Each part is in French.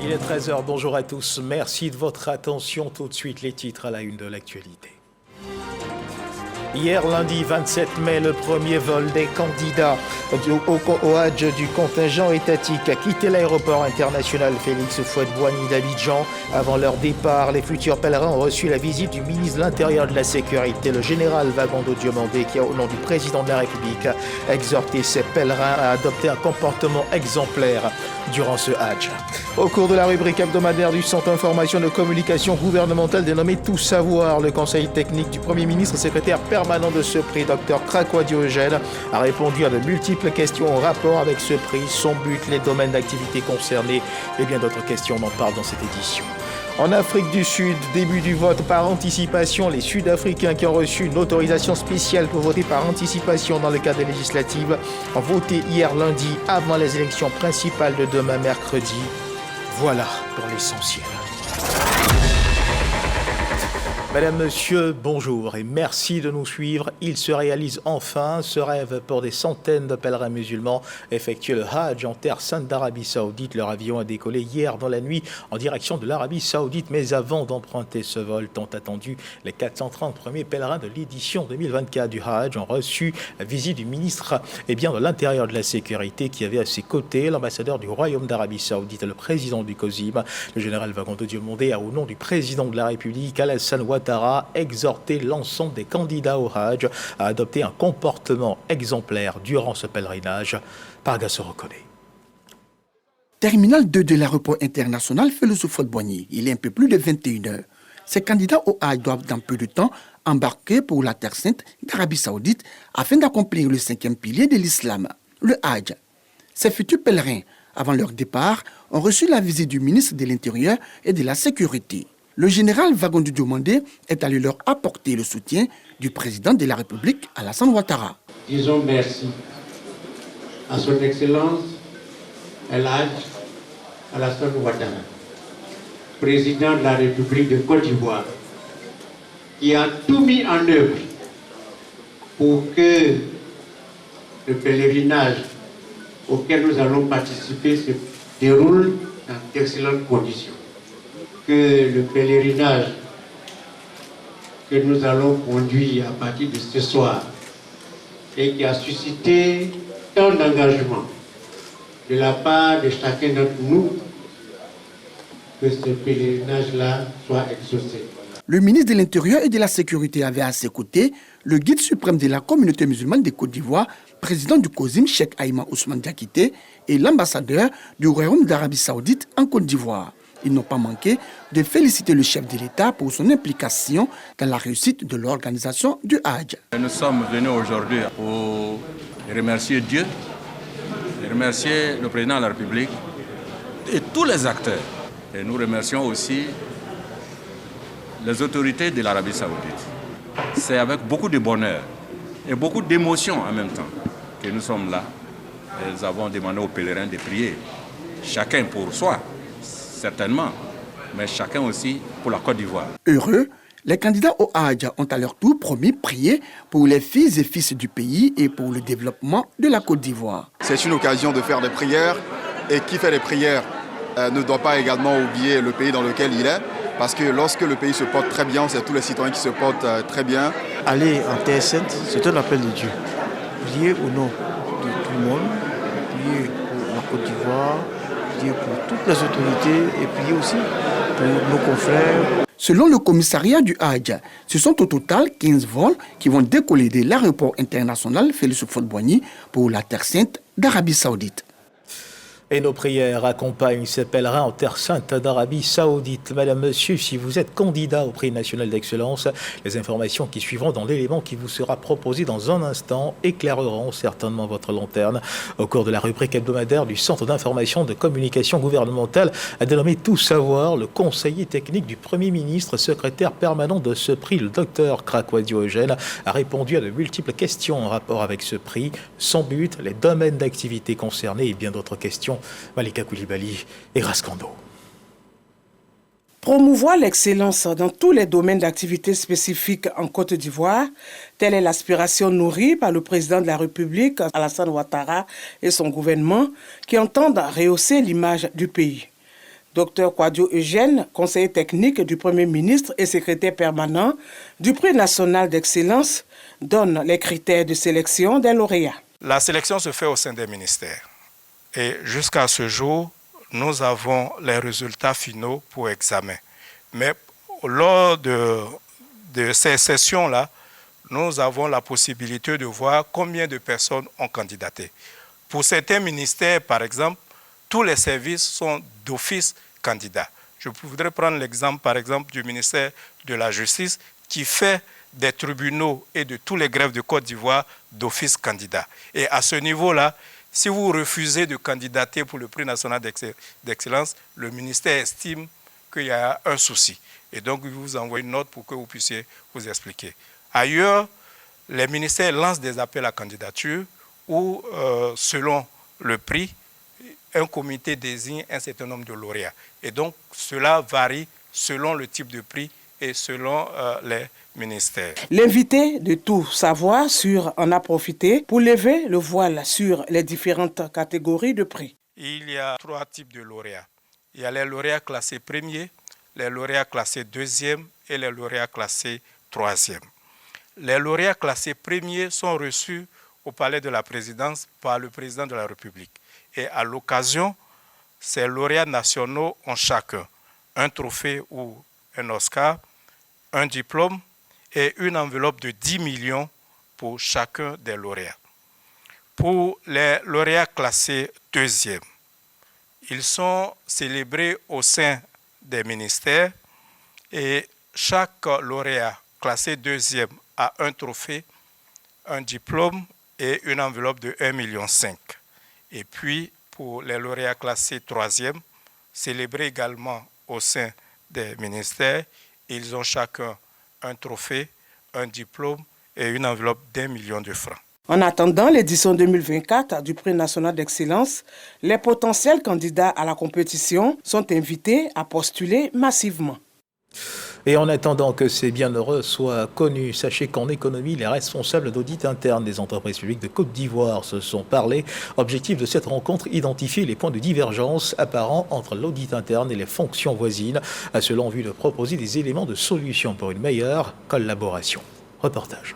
Il est 13h, bonjour à tous. Merci de votre attention. Tout de suite, les titres à la une de l'actualité. Hier, lundi 27 mai, le premier vol des candidats au Hadj du contingent étatique a quitté l'aéroport international Félix Houphouët-Boigny d'Abidjan. Avant leur départ, les futurs pèlerins ont reçu la visite du ministre de l'Intérieur et de la Sécurité, le général Wagondo Diomandé, qui a, au nom du président de la République, exhorté ses pèlerins à adopter un comportement exemplaire durant ce Hadj. Au cours de la rubrique hebdomadaire du Centre d'information de communication gouvernementale dénommé Tout Savoir, le conseil technique du Premier ministre, secrétaire permanent de ce prix, Dr Krakwa Diogène, a répondu à de multiples questions en rapport avec ce prix, son but, les domaines d'activité concernés et bien d'autres questions. On en parle dans cette édition. En Afrique du Sud, début du vote par anticipation. Les Sud-Africains qui ont reçu une autorisation spéciale pour voter par anticipation dans le cadre des législatives ont voté hier lundi avant les élections principales de demain mercredi. Voilà pour l'essentiel. Madame, Monsieur, bonjour et merci de nous suivre. Il se réalise enfin ce rêve pour des centaines de pèlerins musulmans effectuer le Hadj en terre sainte d'Arabie Saoudite. Leur avion a décollé hier dans la nuit en direction de l'Arabie Saoudite. Mais avant d'emprunter ce vol tant attendu, les 430 premiers pèlerins de l'édition 2024 du Hadj ont reçu la visite du ministre de l'Intérieur et de la Sécurité qui avait à ses côtés l'ambassadeur du Royaume d'Arabie Saoudite, le président du COSIM, le général Wagondo Diomandé, a au nom du président de la République, Alassane Ouattara, exhorté l'ensemble des candidats au Hadj à adopter un comportement exemplaire durant ce pèlerinage. Pargasso reconnaît. Terminal 2 de l'aéroport international Félix Houphouët-Boigny. Il est un peu plus de 21h. Ces candidats au Hadj doivent dans peu de temps embarquer pour la Terre Sainte d'Arabie Saoudite afin d'accomplir le 5e pilier de l'islam, le Hadj. Ces futurs pèlerins, avant leur départ, ont reçu la visite du ministre de l'Intérieur et de la Sécurité. Le général Wagondo Diomandé est allé leur apporter le soutien du président de la République, Alassane Ouattara. Disons merci à son Excellence El Hadj Alassane Ouattara, président de la République de Côte d'Ivoire, qui a tout mis en œuvre pour que le pèlerinage auquel nous allons participer se déroule dans d'excellentes conditions. Que le pèlerinage que nous allons conduire à partir de ce soir et qui a suscité tant d'engagement de la part de chacun d'entre nous, que ce pèlerinage-là soit exaucé. Le ministre de l'Intérieur et de la Sécurité avait à ses côtés le guide suprême de la communauté musulmane de Côte d'Ivoire, président du COSIM, Cheikh Aïma Ousmane Diakité, et l'ambassadeur du Royaume d'Arabie Saoudite en Côte d'Ivoire. Ils n'ont pas manqué de féliciter le chef de l'État pour son implication dans la réussite de l'organisation du Hadj. Nous sommes venus aujourd'hui pour remercier Dieu, remercier le président de la République et tous les acteurs. Et nous remercions aussi les autorités de l'Arabie Saoudite. C'est avec beaucoup de bonheur et beaucoup d'émotion en même temps que nous sommes là. Et nous avons demandé aux pèlerins de prier, chacun pour soi, certainement, mais chacun aussi pour la Côte d'Ivoire. Heureux, les candidats au Hadj ont à leur tour promis prier pour les filles et fils du pays et pour le développement de la Côte d'Ivoire. C'est une occasion de faire des prières et qui fait des prières ne doit pas également oublier le pays dans lequel il est, parce que lorsque le pays se porte très bien, c'est tous les citoyens qui se portent très bien. Aller en Terre Sainte, c'est un appel de Dieu. Prier au nom de tout le monde, prier pour la Côte d'Ivoire, prier pour toutes les autorités et prier aussi pour nos confrères. Selon le commissariat du Hadj, ce sont au total 15 vols qui vont décoller de l'aéroport international Félix Houphouët-Boigny pour la Terre Sainte d'Arabie Saoudite. Et nos prières accompagnent ces pèlerins en terre sainte d'Arabie Saoudite. Madame, Monsieur, si vous êtes candidat au prix national d'excellence, les informations qui suivront dans l'élément qui vous sera proposé dans un instant éclaireront certainement votre lanterne. Au cours de la rubrique hebdomadaire du Centre d'information de communication gouvernementale, a dénommé Tout Savoir, le conseiller technique du Premier ministre, secrétaire permanent de ce prix, le docteur Krakwa Diogène, a répondu à de multiples questions en rapport avec ce prix, son but, les domaines d'activité concernés et bien d'autres questions. Malika Koulibaly et Raskando. Promouvoir l'excellence dans tous les domaines d'activité spécifiques en Côte d'Ivoire, telle est l'aspiration nourrie par le président de la République, Alassane Ouattara, et son gouvernement, qui entendent rehausser l'image du pays. Dr Kwadio Eugène, conseiller technique du Premier ministre et secrétaire permanent du Prix national d'excellence, donne les critères de sélection des lauréats. La sélection se fait au sein des ministères. Et jusqu'à ce jour, nous avons les résultats finaux pour examen. Mais lors de ces sessions-là, nous avons la possibilité de voir combien de personnes ont candidaté. Pour certains ministères, par exemple, tous les services sont d'office candidats. Je voudrais prendre l'exemple, par exemple, du ministère de la Justice qui fait des tribunaux et de tous les greffes de Côte d'Ivoire d'office candidats. Et à ce niveau-là, si vous refusez de candidater pour le prix national d'excellence, le ministère estime qu'il y a un souci. Et donc, il vous envoie une note pour que vous puissiez vous expliquer. Ailleurs, les ministères lancent des appels à candidature où, selon le prix, un comité désigne un certain nombre de lauréats. Et donc, cela varie selon le type de prix et selon les ministères. L'invité de tout savoir sur en a profité pour lever le voile sur les différentes catégories de prix. Il y a 3 types de lauréats. Il y a les lauréats classés premiers, les lauréats classés deuxième et les lauréats classés troisième. Les lauréats classés premiers sont reçus au Palais de la Présidence par le président de la République. Et à l'occasion, ces lauréats nationaux ont chacun un trophée ou un Oscar, un diplôme et une enveloppe de 10 millions pour chacun des lauréats. Pour les lauréats classés deuxième, ils sont célébrés au sein des ministères et chaque lauréat classé deuxième a un trophée, un diplôme et une enveloppe de 1,5 million. Et puis, pour les lauréats classés troisième, célébrés également au sein des ministères, ils ont chacun un trophée, un diplôme et une enveloppe d'1 million de francs. En attendant l'édition 2024 du Prix national d'excellence, les potentiels candidats à la compétition sont invités à postuler massivement. Et en attendant que ces bienheureux soient connus, sachez qu'en économie, les responsables d'audit interne des entreprises publiques de Côte d'Ivoire se sont parlé. Objectif de cette rencontre, identifier les points de divergence apparents entre l'audit interne et les fonctions voisines, à cela en vue de proposer des éléments de solution pour une meilleure collaboration. Reportage.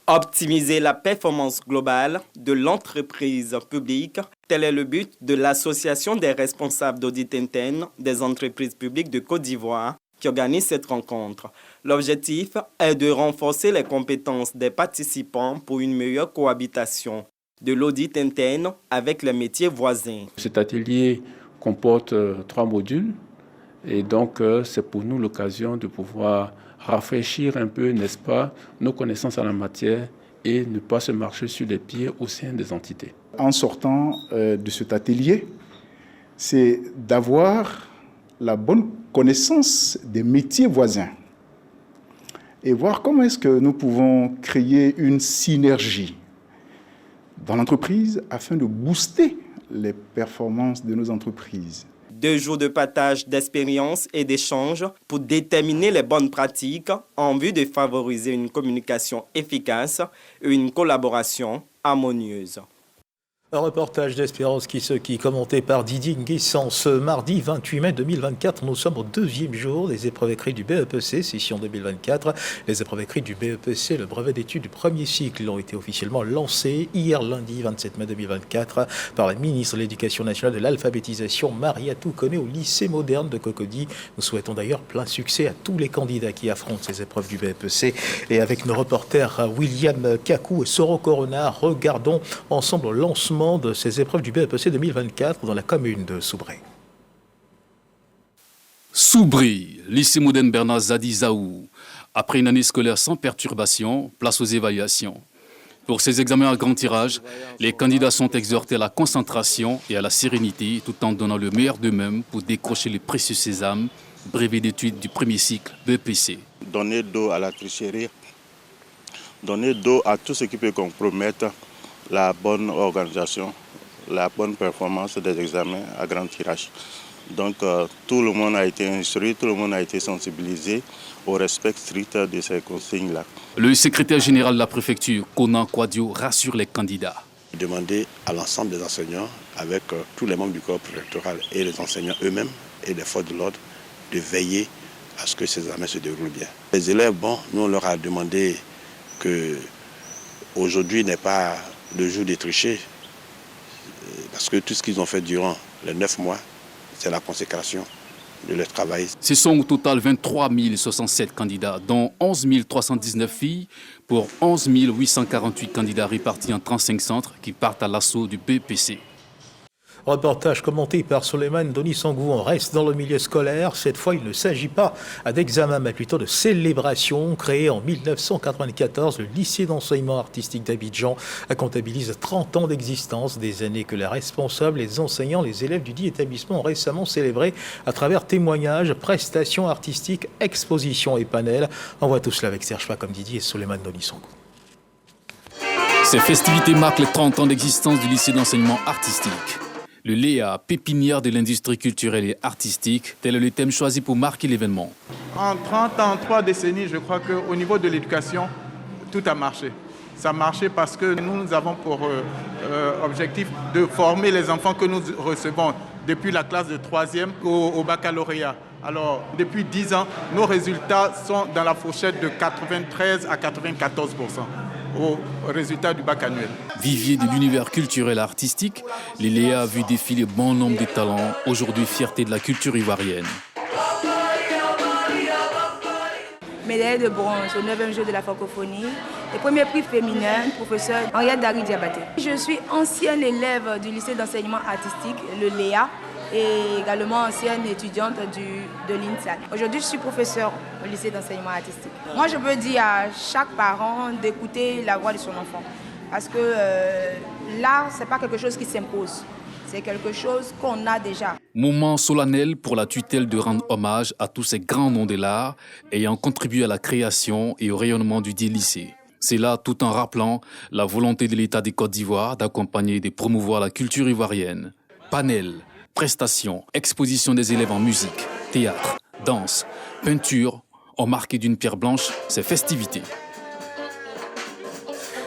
Optimiser la performance globale de l'entreprise publique, tel est le but de l'Association des responsables d'audit interne des entreprises publiques de Côte d'Ivoire qui organise cette rencontre. L'objectif est de renforcer les compétences des participants pour une meilleure cohabitation de l'audit interne avec les métiers voisins. Cet atelier comporte 3 modules et donc c'est pour nous l'occasion de pouvoir rafraîchir un peu, n'est-ce pas, nos connaissances en la matière et ne pas se marcher sur les pieds au sein des entités. En sortant de cet atelier, c'est d'avoir la bonne connaissance des métiers voisins et voir comment est-ce que nous pouvons créer une synergie dans l'entreprise afin de booster les performances de nos entreprises. 2 jours de partage d'expériences et d'échanges pour déterminer les bonnes pratiques en vue de favoriser une communication efficace et une collaboration harmonieuse. Un reportage d'Espérance qui commenté par Didier Nguissan. Ce mardi 28 mai 2024, nous sommes au 2e jour des épreuves écrites du BEPC, session 2024. Les épreuves écrites du BEPC, le brevet d'études du premier cycle, ont été officiellement lancées hier lundi 27 mai 2024 par la ministre de l'Éducation nationale de l'alphabétisation, Mariatou Koné, au lycée moderne de Cocody. Nous souhaitons d'ailleurs plein succès à tous les candidats qui affrontent ces épreuves du BEPC. Et avec nos reporters William Kakou et Soro Corona, regardons ensemble le lancement de ces épreuves du BEPC 2024 dans la commune de Soubré. Soubré, lycée moderne Bernard Zadi Zaou. Après une année scolaire sans perturbation, place aux évaluations. Pour ces examens à grand tirage, les candidats sont exhortés à la concentration et à la sérénité tout en donnant le meilleur d'eux-mêmes pour décrocher le précieux sésame, brevet d'études du premier cycle BEPC. Donner dos à la tricherie, donner dos à tout ce qui peut compromettre la bonne organisation, la bonne performance des examens à grand tirage. Donc tout le monde a été instruit, tout le monde a été sensibilisé au respect strict de ces consignes-là. Le secrétaire général de la préfecture, Konan Kwadio, rassure les candidats. Demander à l'ensemble des enseignants, avec tous les membres du corps préfectoral et les enseignants eux-mêmes et les forces de l'ordre, de veiller à ce que ces examens se déroulent bien. Les élèves, nous on leur a demandé que aujourd'hui n'est pas le jour des tricher, parce que tout ce qu'ils ont fait durant les 9 mois, c'est la consécration de leur travail. Ce sont au total 23 067 candidats, dont 11 319 filles pour 11 848 candidats répartis en 35 centres qui partent à l'assaut du BPC. Reportage commenté par Souleymane Donissangou. On reste dans le milieu scolaire. Cette fois, il ne s'agit pas d'examen, mais plutôt de célébration. Créé en 1994, le lycée d'enseignement artistique d'Abidjan comptabilise 30 ans d'existence, des années que les responsables, les enseignants, les élèves du dit établissement ont récemment célébré à travers témoignages, prestations artistiques, expositions et panels. On voit tout cela avec Serge comme Didier et Souleymane Donissangou. Ces festivités marquent les 30 ans d'existence du lycée d'enseignement artistique. Le Léa, pépinière de l'industrie culturelle et artistique, tel est le thème choisi pour marquer l'événement. En 30 ans, 3 décennies, je crois qu'au niveau de l'éducation, tout a marché. Ça a marché parce que nous avons pour objectif de former les enfants que nous recevons depuis la classe de 3e au baccalauréat. Alors, depuis 10 ans, nos résultats sont dans la fourchette de 93 à 94% au résultat du bac annuel. Vivier de l'univers culturel et artistique, les Léa a vu défiler bon nombre de talents, aujourd'hui fierté de la culture ivoirienne. Médaille de bronze au 9e jeu de la francophonie. Le premier prix féminin, professeur Henriette Dari Diabaté. Je suis ancienne élève du lycée d'enseignement artistique, le Léa, et également ancienne étudiante de l'INSAL. Aujourd'hui, je suis professeure au lycée d'enseignement artistique. Moi, je veux dire à chaque parent d'écouter la voix de son enfant. Parce que l'art, ce n'est pas quelque chose qui s'impose. C'est quelque chose qu'on a déjà. Moment solennel pour la tutelle de rendre hommage à tous ces grands noms de l'art ayant contribué à la création et au rayonnement du dit lycée. C'est là tout en rappelant la volonté de l'État de Côte d'Ivoire d'accompagner et de promouvoir la culture ivoirienne. Panel, prestations, expositions des élèves en musique, théâtre, danse, peinture ont marqué d'une pierre blanche ces festivités.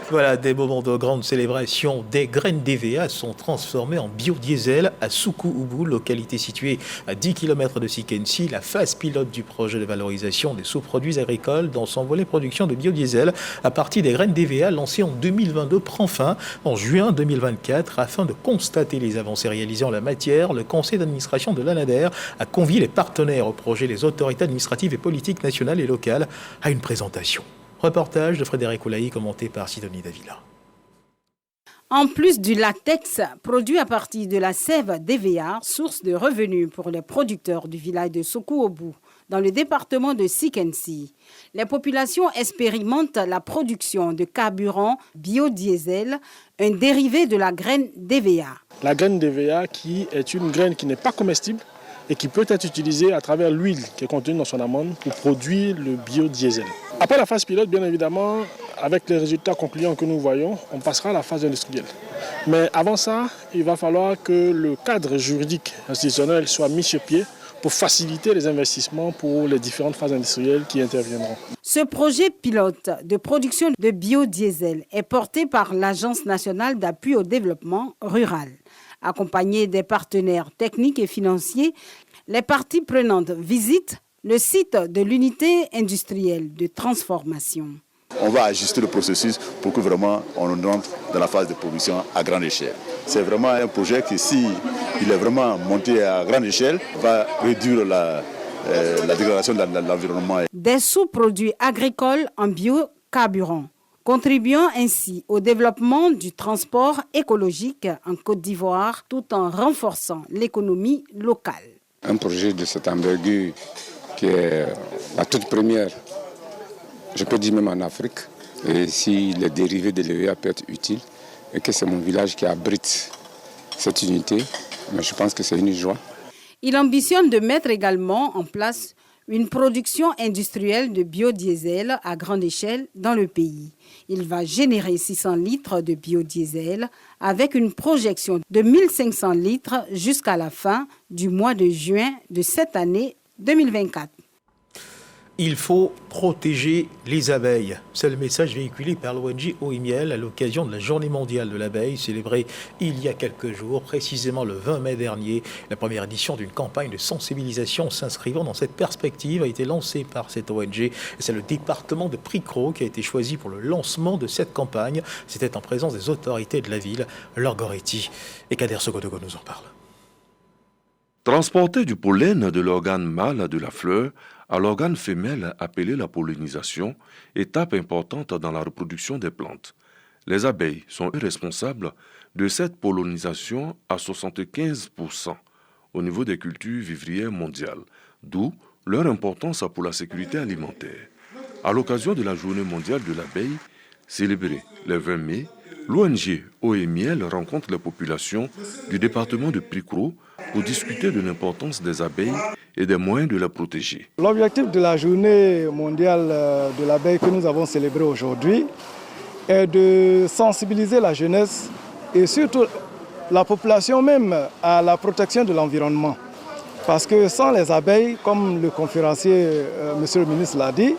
Voilà, des moments de grande célébration. Des graines d'EVA sont transformées en biodiesel à Soukou-Oubou, localité située à 10 km de Sikensi. La phase pilote du projet de valorisation des sous-produits agricoles dans son volet production de biodiesel à partir des graines d'EVA lancé en 2022 prend fin en juin 2024. Afin de constater les avancées réalisées en la matière, le conseil d'administration de l'ANADER a convié les partenaires au projet, les autorités administratives et politiques nationales et locales à une présentation. Reportage de Frédéric Oulaï, commenté par Sidonie Davila. En plus du latex produit à partir de la sève d'EVA, source de revenus pour les producteurs du village de Soukou-Oubou, dans le département de Sikensi, les populations expérimentent la production de carburant biodiesel, un dérivé de la graine d'EVA. La graine d'EVA qui est une graine qui n'est pas comestible et qui peut être utilisée à travers l'huile qui est contenue dans son amande pour produire le biodiesel. Après la phase pilote, bien évidemment, avec les résultats concluants que nous voyons, on passera à la phase industrielle. Mais avant ça, il va falloir que le cadre juridique institutionnel soit mis sur pied pour faciliter les investissements pour les différentes phases industrielles qui interviendront. Ce projet pilote de production de biodiesel est porté par l'Agence nationale d'appui au développement rural. Accompagné des partenaires techniques et financiers, les parties prenantes visitent le site de l'unité industrielle de transformation. On va ajuster le processus pour que vraiment on rentre dans la phase de production à grande échelle. C'est vraiment un projet qui, si il est vraiment monté à grande échelle, va réduire la dégradation de l'environnement. Des sous-produits agricoles en biocarburant, contribuant ainsi au développement du transport écologique en Côte d'Ivoire tout en renforçant l'économie locale. Un projet de cette envergure qui est la toute première, je peux dire même en Afrique, et si les dérivés de l'EVA peuvent être utiles, et que c'est mon village qui abrite cette unité, mais je pense que c'est une joie. Il ambitionne de mettre également en place une production industrielle de biodiesel à grande échelle dans le pays. Il va générer 600 litres de biodiesel avec une projection de 1500 litres jusqu'à la fin du mois de juin de cette année 2024. Il faut protéger les abeilles. C'est le message véhiculé par l'ONG OEMiel à l'occasion de la Journée mondiale de l'abeille, célébrée il y a quelques jours, précisément le 20 mai dernier. La première édition d'une campagne de sensibilisation s'inscrivant dans cette perspective a été lancée par cette ONG. C'est le département de Pricro qui a été choisi pour le lancement de cette campagne. C'était en présence des autorités de la ville, Laure Goretti et Kader Sogodogo nous en parlent. Transporter du pollen de l'organe mâle de la fleur à l'organe femelle appelé la pollinisation, étape importante dans la reproduction des plantes. Les abeilles sont responsables de cette pollinisation à 75% au niveau des cultures vivrières mondiales, d'où leur importance pour la sécurité alimentaire. À l'occasion de la Journée mondiale de l'abeille, célébrée le 20 mai, l'ONG OEMiel rencontre les populations du département de Pricro pour discuter de l'importance des abeilles et des moyens de la protéger. L'objectif de la journée mondiale de l'abeille que nous avons célébrée aujourd'hui est de sensibiliser la jeunesse et surtout la population même à la protection de l'environnement. Parce que sans les abeilles, comme le conférencier, monsieur le ministre l'a dit,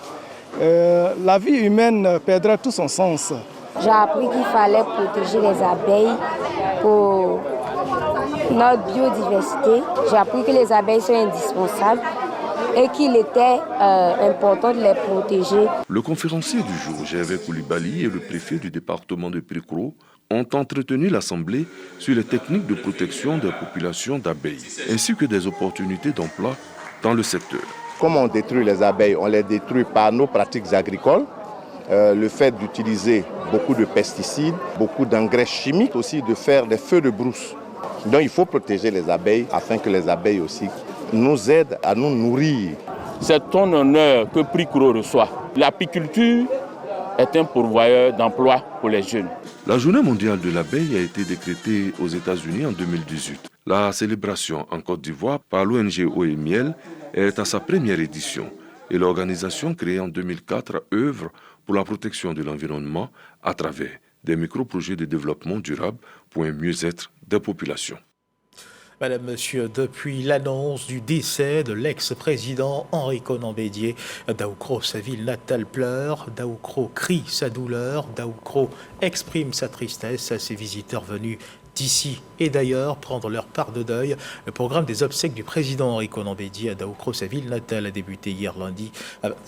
la vie humaine perdra tout son sens. J'ai appris qu'il fallait protéger les abeilles pour notre biodiversité. J'ai appris que les abeilles sont indispensables et qu'il était important de les protéger. Le conférencier du jour, Gervais Koulibaly, et le préfet du département de Pricro ont entretenu l'Assemblée sur les techniques de protection des populations d'abeilles, ainsi que des opportunités d'emploi dans le secteur. Comme on détruit les abeilles, on les détruit par nos pratiques agricoles. Le fait d'utiliser beaucoup de pesticides, beaucoup d'engrais chimiques, aussi de faire des feux de brousse. Donc il faut protéger les abeilles afin que les abeilles aussi nous aident à nous nourrir. C'est un honneur que Pricro reçoit. L'apiculture est un pourvoyeur d'emplois pour les jeunes. La Journée mondiale de l'abeille a été décrétée aux États-Unis en 2018. La célébration en Côte d'Ivoire par l'ONG OEMiel est à sa première édition et l'organisation créée en 2004 œuvre pour la protection de l'environnement à travers des micro-projets de développement durable pour un mieux-être des populations. Madame, Monsieur, depuis l'annonce du décès de l'ex-président Henri Konan Bédié, Daoukro, sa ville natale, pleure, Daoukro crie sa douleur, Daoukro exprime sa tristesse à ses visiteurs venus d'ici et d'ailleurs prendre leur part de deuil. Le programme des obsèques du président Henri Konan Bédié à Daoukro, sa ville natale, a débuté hier lundi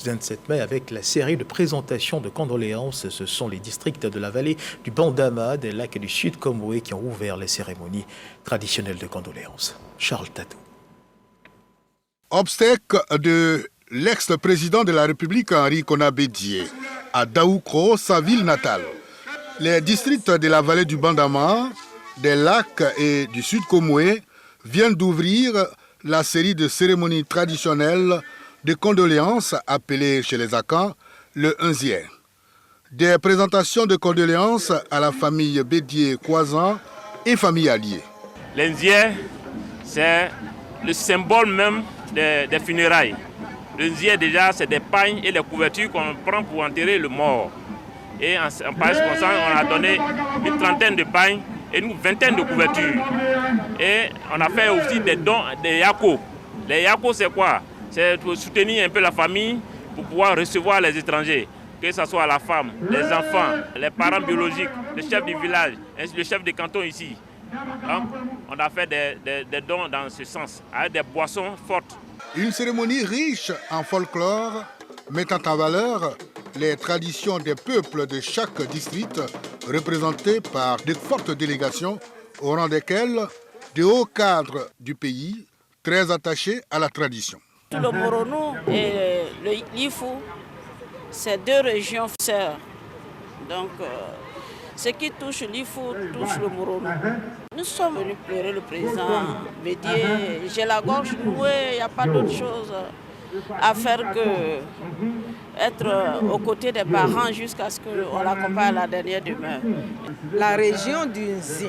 27 mai avec la série de présentations de condoléances. Ce sont les districts de la vallée du Bandama, des lacs du Sud Komoué qui ont ouvert les cérémonies traditionnelles de condoléances. Charles Tatou. Obsèques de l'ex-président de la République Henri Konan Bédié à Daoukro, sa ville natale. Les districts de la vallée du Bandama, des lacs et du Sud Komoué viennent d'ouvrir la série de cérémonies traditionnelles de condoléances appelées chez les Akans le Unzier. Des présentations de condoléances à la famille Bédié-Kwazan et famille alliée. L'Unzier, c'est le symbole même des funérailles. L'Unzier, déjà, c'est des pagnes et les couvertures qu'on prend pour enterrer le mort. Et en Paris constant, on a donné une trentaine de pagnes et une vingtaine de couvertures. Et on a fait aussi des dons, des yako. Les yako, c'est quoi? C'est pour soutenir un peu la famille, pour pouvoir recevoir les étrangers, que ce soit la femme, les enfants, les parents biologiques, le chef du village, le chef de canton ici. Donc, on a fait des dons dans ce sens, avec des boissons fortes. Une cérémonie riche en folklore, mettant en valeur les traditions des peuples de chaque district, représentés par de fortes délégations, au rang desquelles de hauts cadres du pays, très attachés à la tradition. Le Moronou et le Lifou, c'est deux régions sœurs. Donc, ce qui touche l'Ifou touche le Moronou. Nous sommes venus pleurer le président Bédié. J'ai la gorge nouée, il n'y a pas d'autre chose à faire que être aux côtés des parents jusqu'à ce qu'on l'accompagne à la dernière demeure. La région du Nzi,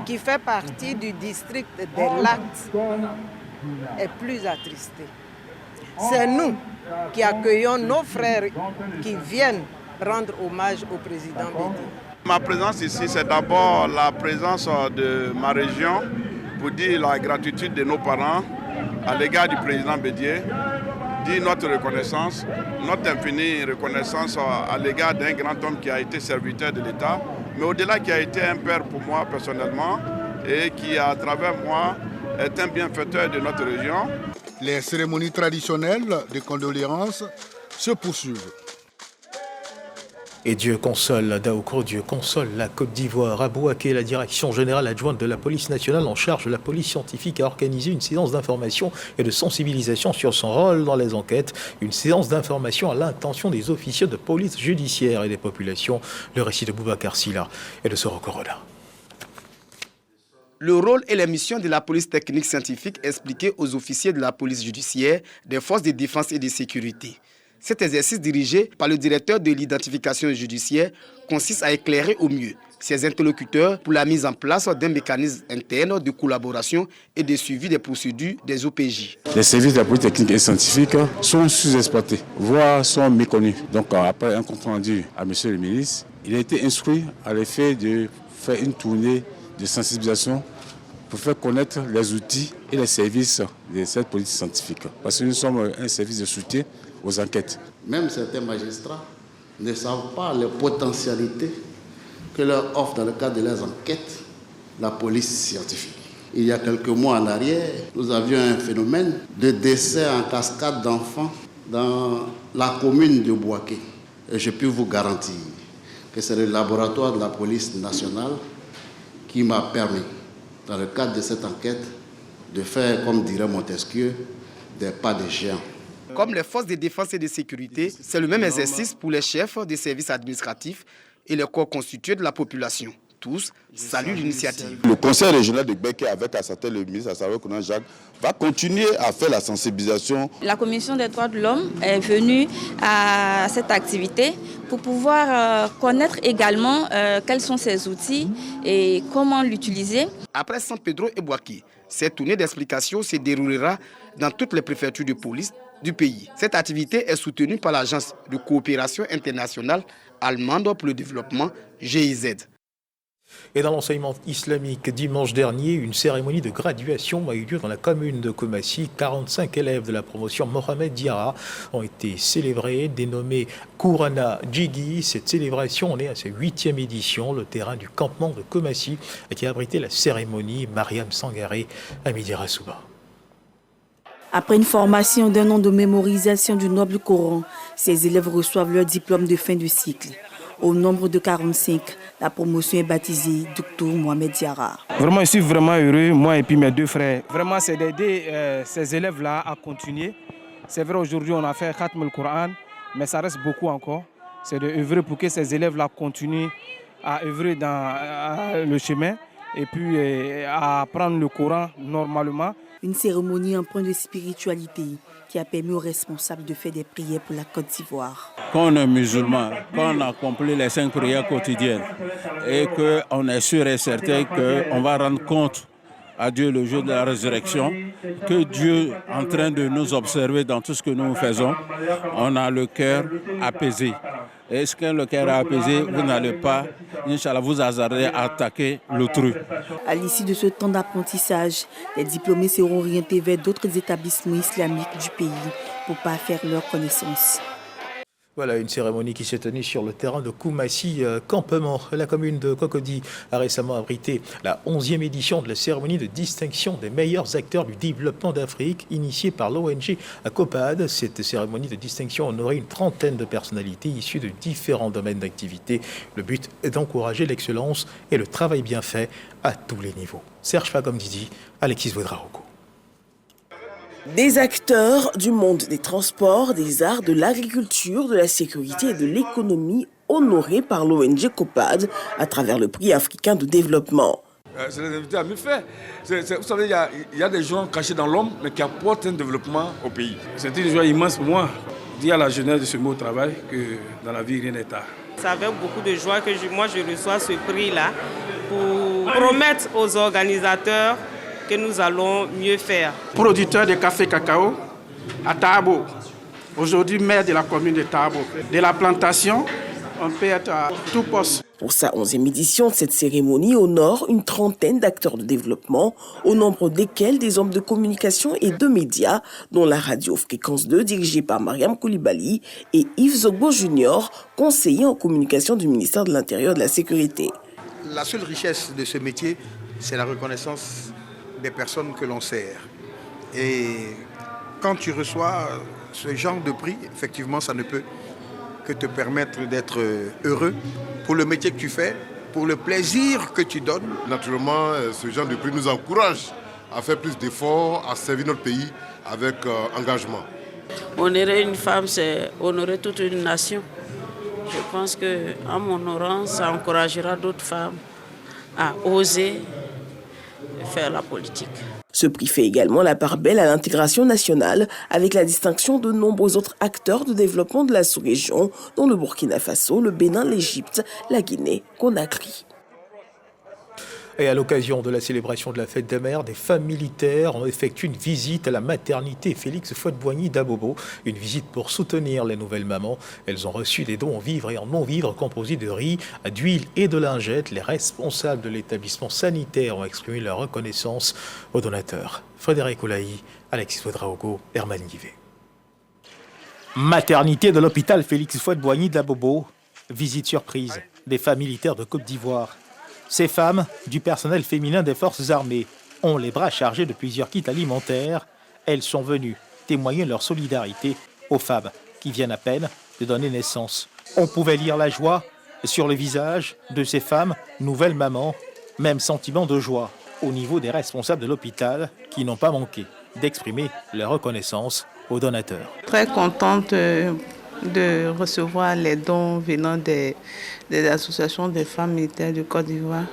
qui fait partie du district des Lacs, est plus attristée. C'est nous qui accueillons nos frères qui viennent rendre hommage au président Bédié. Ma présence ici, c'est d'abord la présence de ma région pour dire la gratitude de nos parents à l'égard du président Bédié dire notre reconnaissance, notre infinie reconnaissance à l'égard d'un grand homme qui a été serviteur de l'État, mais au-delà qui a été un père pour moi personnellement et qui, à travers moi, est un bienfaiteur de notre région. Les cérémonies traditionnelles de condoléances se poursuivent. Et Dieu console, Daoukro, Dieu console la Côte d'Ivoire. Abou Aké, la direction générale adjointe de la police nationale en charge de la police scientifique, a organisé une séance d'information et de sensibilisation sur son rôle dans les enquêtes. Une séance d'information à l'intention des officiers de police judiciaire et des populations. Le récit de Boubacar Silla et de Soro Corona. Le rôle et les missions de la police technique scientifique expliqués aux officiers de la police judiciaire, des forces de défense et de sécurité. Cet exercice dirigé par le directeur de l'identification judiciaire consiste à éclairer au mieux ses interlocuteurs pour la mise en place d'un mécanisme interne de collaboration et de suivi des procédures des OPJ. Les services de la police technique et scientifique sont sous-exploités, voire sont méconnus. Donc après un compte rendu à M. le ministre, il a été instruit à l'effet de faire une tournée de sensibilisation pour faire connaître les outils et les services de cette police scientifique. Parce que nous sommes un service de soutien aux enquêtes. Même certains magistrats ne savent pas les potentialités que leur offre dans le cadre de leurs enquêtes la police scientifique. Il y a quelques mois en arrière, nous avions un phénomène de décès en cascade d'enfants dans la commune de Bouaké. Et je peux vous garantir que c'est le laboratoire de la police nationale qui m'a permis, dans le cadre de cette enquête, de faire, comme dirait Montesquieu, des pas de géant. Comme les forces de défense et de sécurité, c'est le même exercice pour les chefs des services administratifs et les corps constitués de la population. Tous saluent l'initiative. Le conseil régional de Béké, avec à certains le ministre, à savoir Konan Jacques, va continuer à faire la sensibilisation. La Commission des droits de l'homme est venue à cette activité pour pouvoir connaître également quels sont ces outils et comment l'utiliser. Après San Pedro et Bouaké, cette tournée d'explication se déroulera dans toutes les préfectures de police du pays. Cette activité est soutenue par l'Agence de coopération internationale allemande pour le développement, GIZ. Et dans l'enseignement islamique, dimanche dernier, une cérémonie de graduation a eu lieu dans la commune de Koumassi. 45 élèves de la promotion Mohamed Diarra ont été célébrés, dénommés Kourana Djigui. Cette célébration en est à sa 8e édition. Le terrain du campement de Koumassi qui a abrité la cérémonie. Mariam Sangaré, Amidi Rassouba. Après une formation d'un an de mémorisation du noble Coran, ces élèves reçoivent leur diplôme de fin de cycle. Au nombre de 45, la promotion est baptisée Dr Mohamed Diarra. Vraiment, je suis vraiment heureux, moi et puis mes deux frères. Vraiment, c'est d'aider ces élèves-là à continuer. C'est vrai, aujourd'hui, on a fait Khatm al-Coran, mais ça reste beaucoup encore. C'est d'œuvrer pour que ces élèves-là continuent à œuvrer dans le chemin et puis à apprendre le Coran normalement. Une cérémonie empreinte de spiritualité qui a permis aux responsables de faire des prières pour la Côte d'Ivoire. Quand on est musulman, quand on accomplit les 5 prières quotidiennes et qu'on est sûr et certain qu'on va rendre compte à Dieu le jour de la résurrection, que Dieu est en train de nous observer dans tout ce que nous faisons, on a le cœur apaisé. Est-ce que le cœur est apaisé, vous n'allez pas, Inch'Allah, vous hasarder à attaquer l'autrui. À l'issue de ce temps d'apprentissage, les diplômés seront orientés vers d'autres établissements islamiques du pays pour parfaire leur connaissance. Voilà une cérémonie qui s'est tenue sur le terrain de Koumassi Campement. La commune de Cocody a récemment abrité la 11e édition de la cérémonie de distinction des meilleurs acteurs du développement d'Afrique, initiée par l'ONG COPAD. Cette cérémonie de distinction honorait une trentaine de personnalités issues de différents domaines d'activité. Le but est d'encourager l'excellence et le travail bien fait à tous les niveaux. Serge Fagom-Didi, Alexis Ouedraogo. Des acteurs du monde des transports, des arts, de l'agriculture, de la sécurité et de l'économie honorés par l'ONG COPAD à travers le prix africain de développement. C'est les invités à mieux faire. Vous savez, il y a des gens cachés dans l'homme, mais qui apportent un développement au pays. C'est une joie immense pour moi de dire à la jeunesse de ce mot travail que dans la vie, rien n'est tard. C'est avec beaucoup de joie que je reçois ce prix-là pour promettre aux organisateurs que nous allons mieux faire. Producteur de café cacao à Tabo, aujourd'hui maire de la commune de Tabo. De la plantation, on peut être à tout poste. Pour sa 11e édition, cette cérémonie honore une trentaine d'acteurs de développement, au nombre desquels des hommes de communication et de médias, dont la radio Fréquence 2, dirigée par Mariam Koulibaly, et Yves Zogbo Junior, conseiller en communication du ministère de l'Intérieur et de la Sécurité. La seule richesse de ce métier, c'est la reconnaissance des personnes que l'on sert. Et quand tu reçois ce genre de prix, effectivement, ça ne peut que te permettre d'être heureux pour le métier que tu fais, pour le plaisir que tu donnes. Naturellement, ce genre de prix nous encourage à faire plus d'efforts, à servir notre pays avec engagement. Honorer une femme, c'est honorer toute une nation. Je pense qu'en m'honorant, ça encouragera d'autres femmes à oser faire la politique. Ce prix fait également la part belle à l'intégration nationale avec la distinction de nombreux autres acteurs de développement de la sous-région, dont le Burkina Faso, le Bénin, l'Égypte, la Guinée, Conakry. Et à l'occasion de la célébration de la fête des mères, des femmes militaires ont effectué une visite à la maternité Félix Houphouët-Boigny d'Abobo. Une visite pour soutenir les nouvelles mamans. Elles ont reçu des dons en vivres et en non-vivres composés de riz, d'huile et de lingettes. Les responsables de l'établissement sanitaire ont exprimé leur reconnaissance aux donateurs. Frédéric Oulaï, Alexis Ouedraogo, Herman Guivet. Maternité de l'hôpital Félix Houphouët-Boigny d'Abobo. Visite surprise des femmes militaires de Côte d'Ivoire. Ces femmes, du personnel féminin des forces armées, ont les bras chargés de plusieurs kits alimentaires. Elles sont venues témoigner leur solidarité aux femmes qui viennent à peine de donner naissance. On pouvait lire la joie sur le visage de ces femmes, nouvelles mamans, même sentiment de joie au niveau des responsables de l'hôpital qui n'ont pas manqué d'exprimer leur reconnaissance aux donateurs. Très contente de recevoir les dons venant des associations des femmes militaires de Côte d'Ivoire,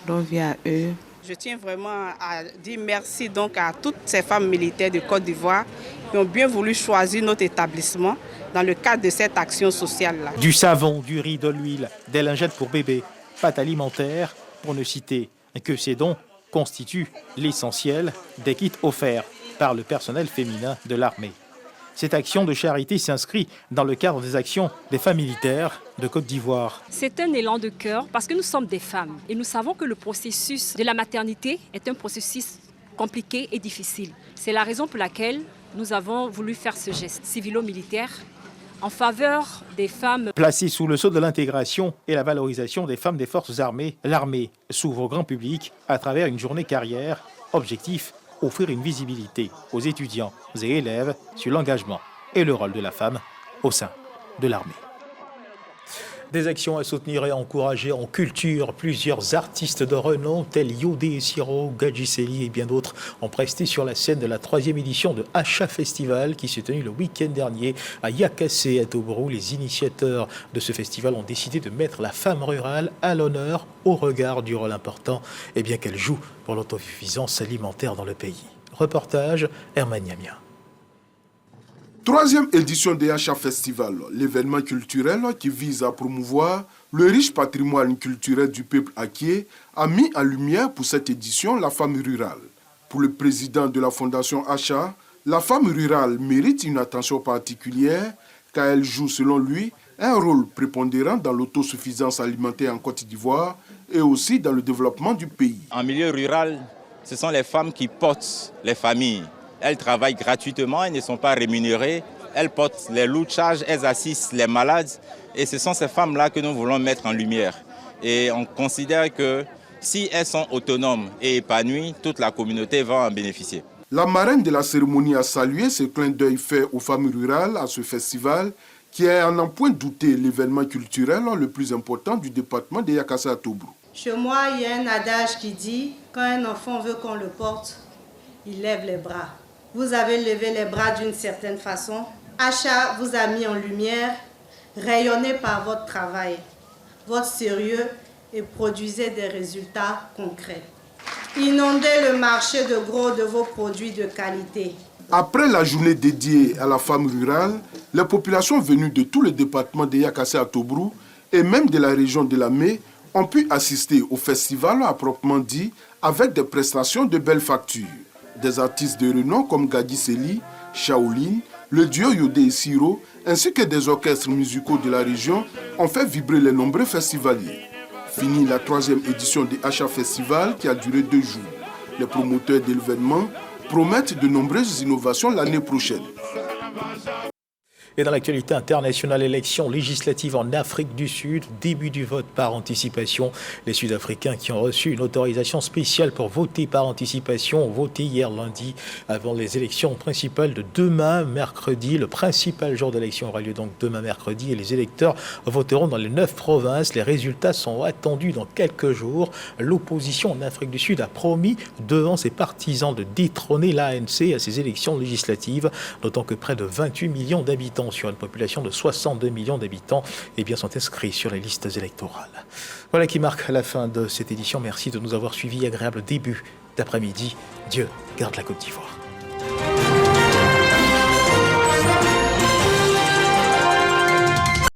donc via eux. Je tiens vraiment à dire merci donc à toutes ces femmes militaires de Côte d'Ivoire qui ont bien voulu choisir notre établissement dans le cadre de cette action sociale-là. Du savon, du riz, de l'huile, des lingettes pour bébés, pâtes alimentaires, pour ne citer que ces dons constituent l'essentiel des kits offerts par le personnel féminin de l'armée. Cette action de charité s'inscrit dans le cadre des actions des femmes militaires de Côte d'Ivoire. C'est un élan de cœur parce que nous sommes des femmes et nous savons que le processus de la maternité est un processus compliqué et difficile. C'est la raison pour laquelle nous avons voulu faire ce geste civilo-militaire en faveur des femmes. Placées sous le sceau de l'intégration et la valorisation des femmes des forces armées, l'armée s'ouvre au grand public à travers une journée carrière. Objectif: offrir une visibilité aux étudiants et élèves sur l'engagement et le rôle de la femme au sein de l'armée. Des actions à soutenir et à encourager en culture. Plusieurs artistes de renom tels Yodé et Siro, Gadjiseli et bien d'autres ont presté sur la scène de la 3e édition de Acha Festival qui s'est tenu le week-end dernier à Yakassé à Tobrou. Les initiateurs de ce festival ont décidé de mettre la femme rurale à l'honneur au regard du rôle important qu'elle joue pour l'autosuffisance alimentaire dans le pays. Reportage Herman Niamia. 3e édition des Acha Festival, l'événement culturel qui vise à promouvoir le riche patrimoine culturel du peuple aké, a mis en lumière pour cette édition la femme rurale. Pour le président de la fondation Acha, la femme rurale mérite une attention particulière car elle joue selon lui un rôle prépondérant dans l'autosuffisance alimentaire en Côte d'Ivoire et aussi dans le développement du pays. En milieu rural, ce sont les femmes qui portent les familles. Elles travaillent gratuitement, elles ne sont pas rémunérées, elles portent les lourdes charges, elles assistent les malades et ce sont ces femmes-là que nous voulons mettre en lumière. Et on considère que si elles sont autonomes et épanouies, toute la communauté va en bénéficier. La marraine de la cérémonie a salué ce clin d'œil fait aux femmes rurales à ce festival qui est à n'en point douter l'événement culturel le plus important du département de Yakassé à Tobrou. Chez moi, il y a un adage qui dit « Quand un enfant veut qu'on le porte, il lève les bras ». Vous avez levé les bras d'une certaine façon. Acha vous a mis en lumière, rayonné par votre travail, votre sérieux et produisez des résultats concrets. Inondez le marché de gros de vos produits de qualité. Après la journée dédiée à la femme rurale, les populations venues de tout le département de Yakassé à Tobrou et même de la région de Lamé ont pu assister au festival à proprement dit avec des prestations de belles factures. Des artistes de renom comme Gadjiseli, Shaolin, Le duo Yodé et Siro, ainsi que des orchestres musicaux de la région, ont fait vibrer les nombreux festivaliers. Fini la 3e édition du Acha Festival qui a duré 2 jours. Les promoteurs de l'événement promettent de nombreuses innovations l'année prochaine. Et dans l'actualité internationale, élection législative en Afrique du Sud, début du vote par anticipation. Les Sud-Africains qui ont reçu une autorisation spéciale pour voter par anticipation ont voté hier lundi avant les élections principales de demain, mercredi. Le principal jour d'élection aura lieu donc demain, mercredi, et les électeurs voteront dans les 9 provinces. Les résultats sont attendus dans quelques jours. L'opposition en Afrique du Sud a promis devant ses partisans de détrôner l'ANC à ces élections législatives, d'autant que près de 28 millions d'habitants sur une population de 62 millions d'habitants sont inscrits sur les listes électorales. Voilà qui marque la fin de cette édition. Merci de nous avoir suivis. Agréable début d'après-midi. Dieu garde la Côte d'Ivoire.